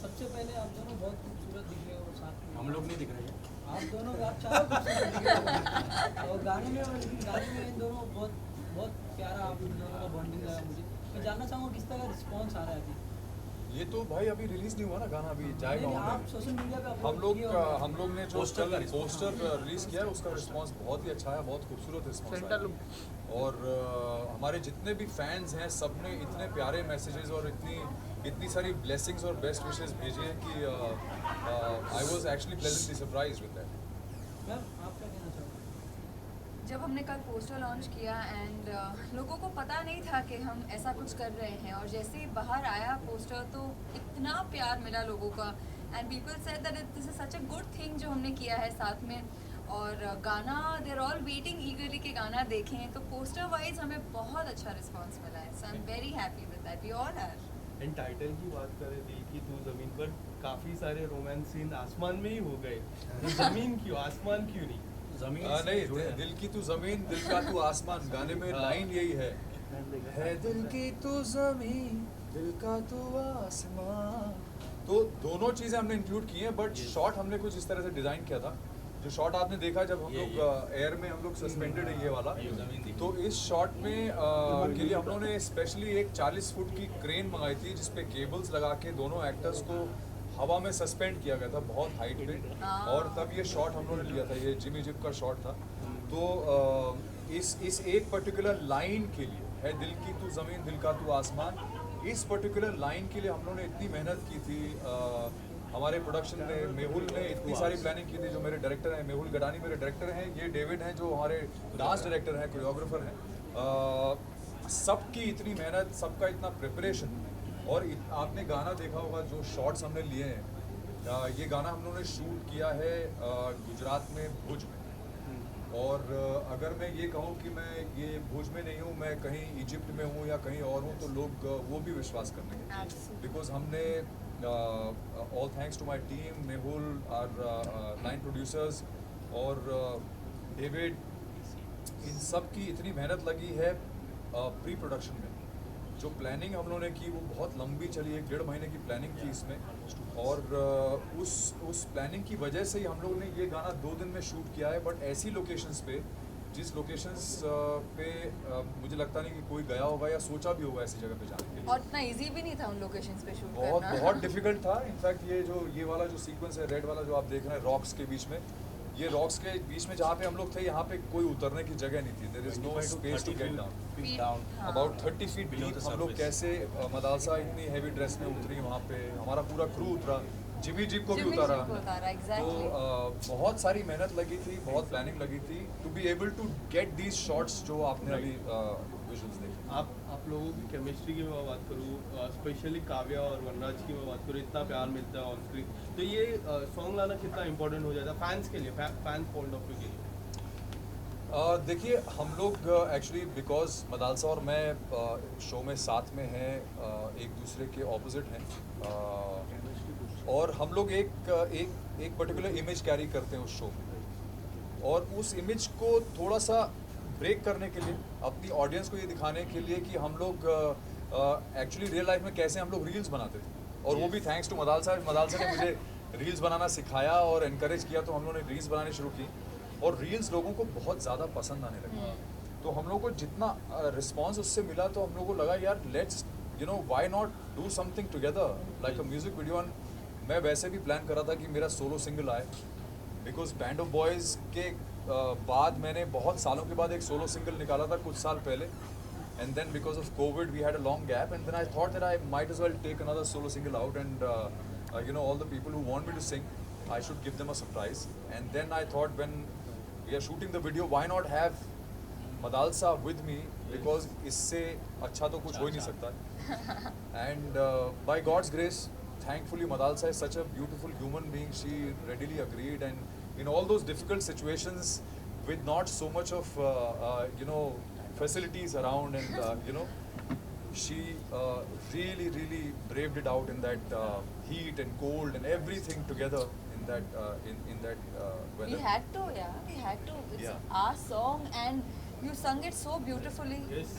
सबसे पहले आप दोनों बहुत खूबसूरत दिख रहे हो साथ में। हम लोग नहीं दिख रहे हैं। आप दोनों आप चारों खूबसूरत दिख रहे हो और गाने में इन दोनों बहुत बहुत प्यारा आप इन दोनों का बॉन्डिंग लगा मुझे। मैं जानना चाहूँगा किस तरह का रिस्पॉन्स आ रहा है अभी। ये तो भाई अभी रिलीज नहीं हुआ ना गाना, अभी जाएगा नहीं, आप ऑनलाइन। सोशल मीडिया पे हम अपलोड किए होंगे। हम लोग ने जो पोस्टर का पोस्टर रिलीज किया है उसका रिस्पांस बहुत ही अच्छा है, बहुत खूबसूरत रिस्पांस आया है। और हमारे जितने भी फैंस हैं सब ने इतने प्यारे मैसेजेस और इतनी सारी ब्लेसिंग्स और बेस्ट विशेस भेजे हैं कि I was actually pleasantly surprised with that. Ma'am आप क्या कहना चाहोगे। जब हमने कल पोस्टर लॉन्च किया एंड लोगों को पता नहीं था कि हम ऐसा कुछ कर रहे हैं, और जैसे ही बाहर आया पोस्टर तो इतना प्यार मिला लोगों का and people said that this is such a good thing जो हमने किया है साथ में। और गाना they are all waiting eagerly कि गाना देखें, तो पोस्टर वाइज हमें बहुत अच्छा रिस्पांस मिला है। So I am very happy with that, we all are. And title की बात करें दिल की तू ज़मीन पर, काफ़ी सारे रोमांस सीन आसमान में ही हो गए, तो ज़मीन क्यों, आसमान क्यों नहीं? जमीन नहीं, दिल की तू जमीन दिल का तू आसमान गाने में लाइन यही है दिल की तू जमीन दिल का तू आसमान। तो दोनों चीज़ें हमने इंक्लूड की हैं, बट शॉट हमने कुछ इस तरह से डिज़ाइन किया था। जो शॉट आपने देखा जब हम लोग एयर में हम लोग सस्पेंडेड है ये वाला, तो इस शॉट में के लिए हम लोगों ने स्पेशली एक 40 फुट की क्रेन मंगाई थी जिसपे केबल्स लगा के दोनों एक्टर्स को हवा में सस्पेंड किया गया था बहुत हाइट पे, और तब ये शॉट हम लोगों ने लिया था। ये जिमी जिप का शॉट था। तो इस एक पर्टिकुलर लाइन के लिए है दिल की तू ज़मीन दिल का तू आसमान, इस पर्टिकुलर लाइन के लिए हम लोगों ने इतनी मेहनत की थी। हमारे प्रोडक्शन ने मेहुल ने इतनी सारी प्लानिंग की थी। जो मेरे डायरेक्टर हैं मेहुल गडानी मेरे डायरेक्टर हैं, ये डेविड हैं जो हमारे डांस डायरेक्टर हैं, कोरियोग्राफर हैं। सबकी इतनी मेहनत, सबका इतना प्रिपरेशन। और आपने गाना देखा होगा जो शॉट्स हमने लिए हैं, ये गाना हम लोगों ने शूट किया है गुजरात में भुज में। और अगर मैं ये कहूँ कि मैं ये भुज में नहीं हूँ, मैं कहीं इजिप्ट में हूँ या कहीं और हूँ, तो लोग वो भी विश्वास कर लेंगे। बिकॉज हमने all thanks to my team, Mehul, our line producers और डेविड, इन सब की इतनी मेहनत लगी है प्री प्रोडक्शन में। जो प्लानिंग हम लोगों ने की वो बहुत लंबी चली, 1-1.5 महीने की प्लानिंग थी इसमें। और उस प्लानिंग की वजह से ही हम लोगों ने ये गाना 2 दिन में शूट किया है, बट ऐसी लोकेशंस पे जिस लोकेशंस पे मुझे लगता नहीं कि कोई गया होगा या सोचा भी होगा ऐसी जगह पे जाने के लिए। और इतना इजी भी नहीं था उन लोकेशंस पे शूट करना। बहुत डिफिकल्ट था। इनफैक्ट ये वाला जो सीक्वेंस है रेड वाला जो आप देख रहे हैं रॉक्स के बीच में, ये रॉक्स के बीच में जहाँ पे हम लोग थे, यहाँ पे कोई उतरने की जगह नहीं थी। There is no space to get down. About 30 feet deep हम लोग कैसे मदालसा इतनी हैवी ड्रेस में उतरी वहाँ पे, हमारा पूरा क्रू उतरा, जिमी जीप को भी उतारा। तो बहुत सारी मेहनत लगी थी, बहुत प्लानिंग लगी थी to be able to get these shots जो आपने अभी विजुअल्स देखे। आप लोगों की केमिस्ट्री की मैं बात करूँ, स्पेशली काव्या और वनराज की मैं बात करूँ, इतना प्यार मिलता है ऑन स्क्रीन, तो ये सॉन्ग लाना कितना इंपॉर्टेंट हो जाता है फैंस के लिए, फैंस पॉइंट ऑफ व्यू के लिए? देखिए हम लोग एक्चुअली बिकॉज मदालसा और मैं शो में साथ में हैं, एक दूसरे के ऑपोजिट हैं, और हम लोग एक पर्टिकुलर इमेज कैरी करते हैं उस शो में, और उस इमेज को थोड़ा सा ब्रेक करने के लिए, अपनी ऑडियंस को ये दिखाने के लिए कि हम लोग एक्चुअली रियल लाइफ में कैसे हम लोग रील्स बनाते थे, और वो भी थैंक्स टू मदालसा ने मुझे रील्स बनाना सिखाया और इनकरेज किया, तो हम लोगों ने रील्स बनानी शुरू की, और रील्स लोगों को बहुत ज़्यादा पसंद आने लगी। तो हम लोग को जितना रिस्पॉन्स उससे मिला, तो हम लोग को लगा यार let's why not do something together like a music video. मैं वैसे भी प्लान कर रहा था कि मेरा सोलो सिंगल आए, बिकॉज बैंड ऑफ बॉयज़ के बाद मैंने बहुत सालों के बाद एक सोलो सिंगल निकाला था कुछ साल पहले, and then because of COVID we had a long gap, and then I thought that I might as well take another solo single out, and all the people who want me to sing I should give them a surprise. And then I thought when we are shooting the video why not have Madalsa with me, because इससे अच्छा तो कुछ हो ही नहीं सकता। And by God's grace thankfully Madalsa is such a beautiful human being. She readily agreed, and in all those difficult situations with not so much of facilities around, and she really braved it out in that heat and cold and everything together in that weather. We had to. It's our song and you sung it so beautifully. Yes.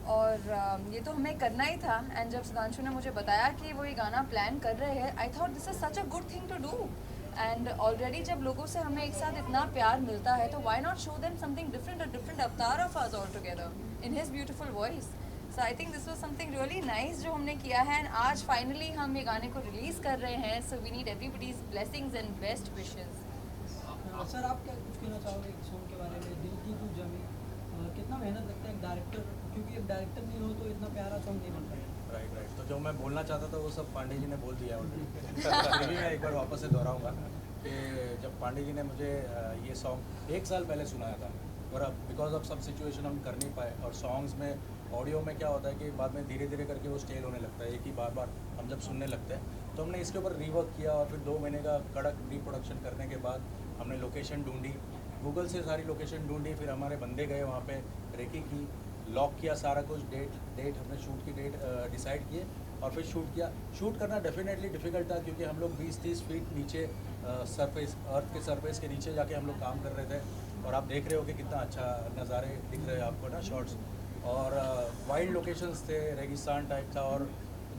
और ये तो हमें करना ही था। And जब सुधांशु ने मुझे बताया कि वो ये गाना प्लान कर रहे हैं, I thought this is such a good thing to do. And already जब लोगों से हमें एक साथ इतना प्यार मिलता है तो why not show them something different, a different avatar of us all together in his beautiful voice. So I think this was something really nice जो हमने किया है। एंड आज फाइनली हम ये गाने को रिलीज कर रहे हैं। So we need everybody's blessings and best wishes. Sir आप क्या कुछ कहना चाहोगे इस सॉन्ग के बारे में, दिल की तू जमी? कितना मेहनत लगता है एक डायरेक्टर, क्योंकि एक डायरेक्टर नहीं हो तो इतना प्यारा सॉन्ग नहीं बन पाएगा। राइट। तो जो मैं बोलना चाहता था वो सब पांडे जी ने बोल दिया ऑलरेडी। फिर भी मैं एक बार वापस से दोहराऊंगा कि जब पांडे जी ने मुझे ये सॉन्ग 1 साल पहले सुनाया था, और अब बिकॉज ऑफ सब सिचुएशन हम कर नहीं पाए, और सॉन्ग्स में ऑडियो में क्या होता है कि बाद में धीरे धीरे करके वो स्टेल होने लगता है, एक ही बार बार हम जब सुनने लगते हैं। तो हमने इसके ऊपर रीवर्क किया और फिर 2 महीने का कड़क रीप्रोडक्शन करने के बाद हमने लोकेशन ढूंढी, गूगल से सारी लोकेशन ढूंढी, फिर हमारे बंदे गए वहाँ पे, रेकी की, लॉक किया सारा कुछ, डेट हमने शूट की डेट डिसाइड किए और फिर शूट किया। शूट करना डेफिनेटली डिफ़िकल्ट था क्योंकि हम लोग 20-30 फीट नीचे सरफेस, अर्थ के सरफेस के नीचे जाके हम लोग काम कर रहे थे, और आप देख रहे हो कि कितना अच्छा नज़ारे दिख रहे हैं आपको ना शॉट्स, और वाइल्ड लोकेशंस थे, रेगिस्तान टाइप था, और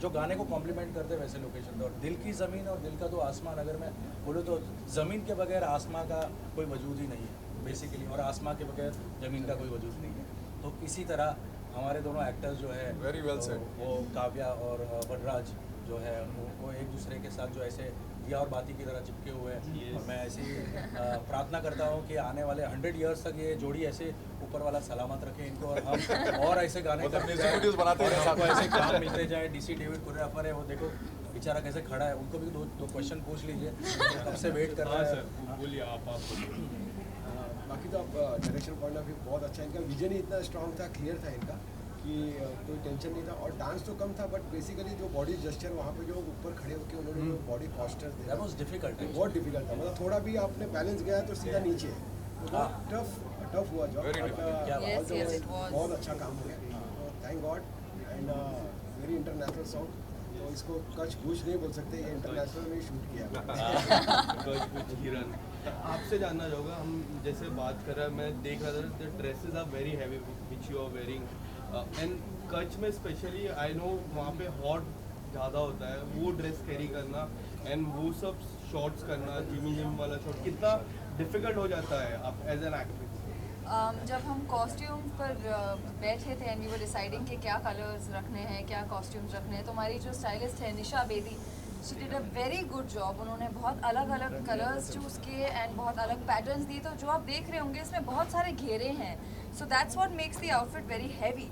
जो गाने को कॉम्प्लीमेंट करते वैसे लोकेशन थे। और दिल की ज़मीन और दिल का तो आसमान, अगर मैं बोलूँ तो ज़मीन के बगैर आसमां का कोई वजूद ही नहीं है बेसिकली, और आसमां के बगैर ज़मीन का कोई वजूद नहीं है। तो इसी तरह हमारे दोनों एक्टर्स जो है Very well said. वो काव्या और वनराज जो है वो एक दूसरे के साथ जो ऐसे दिया और बाती की तरह चिपके हुए हैं। Yes. और मैं ऐसी प्रार्थना करता हूँ कि आने वाले 100 ईयर्स तक ये जोड़ी ऐसे ऊपर वाला सलामत रखे इनको, और हम और ऐसे गाने वो तो करते music जाएं, videos बनाते और रहें हमको साथ में। ऐसे काम मिलते जाए। डीसी डेविड कोरियोग्राफर है, वो देखो बेचारा कैसे खड़ा है, उनको भी दो क्वेश्चन पूछ लीजिए, कब से वेट कर हाँ रहा सर, है। बोलिए आप बाकी तो आप डायरेक्शन पॉइंट ऑफ व्यू बहुत अच्छा है, इनका विजन ही इतना स्ट्रांग था, क्लियर था इनका कि कोई टेंशन नहीं था। और डांस तो कम था, बट बेसिकली जो बॉडी जेस्चर वहाँ पे जो ऊपर खड़े होकर उन्होंने जो बॉडी पोस्चर That दिया was difficult, actually. बहुत डिफिकल्ट था। मतलब थोड़ा भी आपने बैलेंस गया तो सीधा नीचे, तो हाँ। टफ हुआ जॉब, Very difficult. क्या Yes, yes, it was. बहुत अच्छा काम हो गया, thank God. And very international song, तो इसको कच भूज नहीं बोल सकते, ये इंटरनेशनल में ही शूट किया। किरण, आपसे जानना चाहूँगा, हम जैसे बात कर रहे हैं, मैं देख रहा था the dresses are very heavy which you are wearing, and Kutch में स्पेशली आई नो वहाँ पे हॉट ज़्यादा होता है, वो ड्रेस कैरी करना एंड वो सब शॉट्स करना, जिम वाला शॉट कितना डिफिकल्ट हो जाता है आप एज एन एक्ट्रेस? जब हम कॉस्ट्यूम पर बैठे थे एंड वी वर डिसाइडिंग कि क्या कलर्स रखने हैं, क्या कॉस्ट्यूम्स रखने हैं, तो हमारी जो स्टाइलिस्ट है Nisha Bedi, she did a very good job. उन्होंने बहुत अलग अलग कलर्स चूज़ किए एंड बहुत अलग पैटर्न्स दिए, तो जो आप देख रहे होंगे इसमें बहुत सारे घेरे हैं। So that's what makes the outfit very heavy.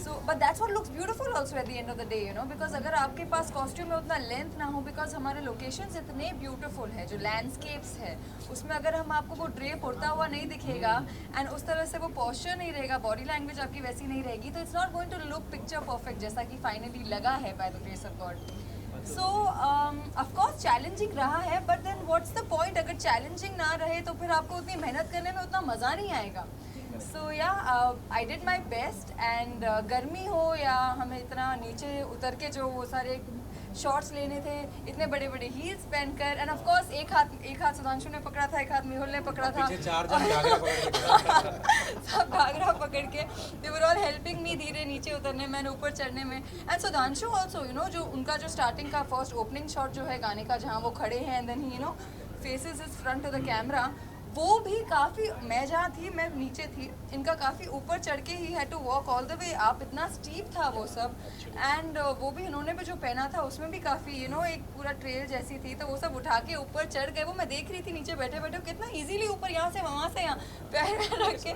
So but that's what looks beautiful also at the end of the day, you know, because अगर आपके पास कॉस्ट्यूम में उतना लेंथ ना हो, बिकॉज हमारे लोकेशंस इतने ब्यूटीफुल है, जो लैंडस्केप्स है उसमें अगर हम आपको वो ड्रेप उड़ता हुआ नहीं दिखेगा एंड उस तरह से वो पॉस्चर नहीं रहेगा, बॉडी लैंग्वेज आपकी वैसी नहीं रहेगी, तो it's not going to look picture perfect, जैसा कि फाइनली लगा है by the grace of God. So of course challenging रहा है, but then what's the point, अगर चैलेंजिंग ना रहे तो फिर आपको उतनी मेहनत करने में उतना मज़ा नहीं आएगा। सो या I did my best, and गर्मी हो या हमें इतना नीचे उतर के जो वो सारे शॉट्स लेने थे, इतने बड़े बड़े हील्स पहनकर, एंड ऑफ कोर्स एक हाथ सुधांशु ने पकड़ा था, एक हाथ मेहुल ने पकड़ा था, पीछे 4 जन घाघरा पकड़ के सब घाघरा पकड़ के, दे वर ऑल हेल्पिंग मी धीरे नीचे उतरने में, ऊपर चढ़ने में। And Sudhanshu also, you know, जो उनका जो स्टार्टिंग का फर्स्ट ओपनिंग शॉट जो है गाने का, जहाँ वो खड़े हैं and then he, you know, faces is front to the camera, वो भी काफ़ी, मैं जहाँ थी मैं नीचे थी, इनका काफ़ी ऊपर चढ़ के he had to walk all the way up, इतना स्टीप था वो सब। एंड वो भी इन्होंने भी जो पहना था उसमें भी काफ़ी, यू नो, एक पूरा ट्रेल जैसी थी, तो वो सब उठा के ऊपर चढ़ गए। वो मैं देख रही थी नीचे बैठे बैठे कितना इजीली ऊपर, यहाँ से वहाँ से यहाँ पैर रख के,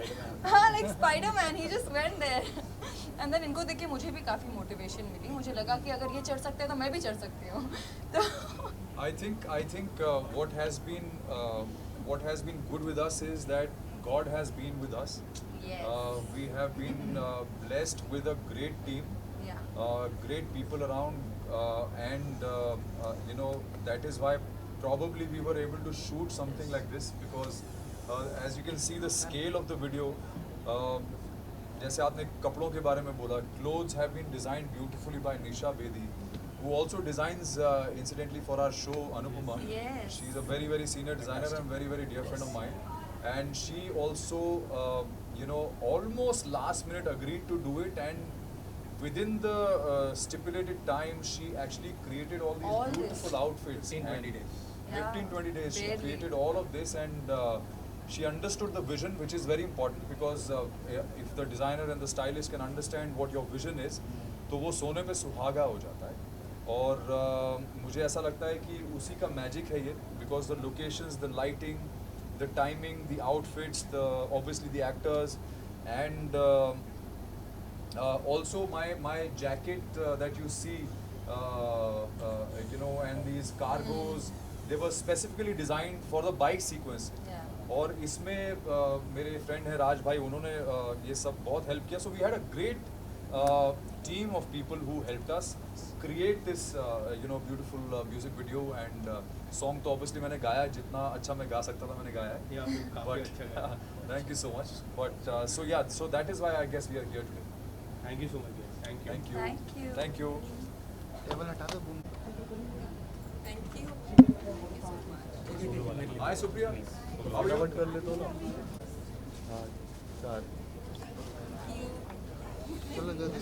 हाँ, like Spiderman, he just went there. And then इनको देख के मुझे भी काफ़ी मोटिवेशन मिली, मुझे लगा कि अगर ये चढ़ सकते हैं तो मैं भी चढ़ सकती हूँ। तो I think what has been good with us is that God has been with us. Yes. We have been blessed with a great team, yeah. great people around, and you know, that is why probably we were able to shoot something like this, because as you can see the scale of the video, जैसे आपने कपड़ों के बारे में बोला, clothes have been designed beautifully by Nisha Bedi, who also designs incidentally for our show Anupama. Yes. She's a very very senior designer and very dear friend of mine, and she also you know, almost last minute agreed to do it, and within the stipulated time, she actually created all these All this. beautiful outfits. 15-20 and days. 15-20 days, she barely. created all of this, and she understood the vision, which is very important, because if the designer and the stylist can understand what your vision is, तो वो सोने पे सुहागा हो जाता है. और मुझे ऐसा लगता है कि उसी का मैजिक है ये, because the locations, the lighting, the timing, the outfits, the obviously the actors, and also my jacket that you see, you know, and these cargos, they were specifically designed for the bike sequence. Yeah. और इसमें मेरे friend हैं राज भाई, उन्होंने ये सब बहुत help किया. So we had a great team of people who helped us create this you know beautiful music video, and song तो obviously मैंने गाया है, जितना अच्छा मैं गा सकता था मैंने गाया है. ये आपने काफी अच्छा गाया. Thank you so much. But so yeah, so that is why I guess we are here today. Thank you so much. Thank you. Thank you. Thank you. Thank you. Thank you. Hi Supriya. How are you? You.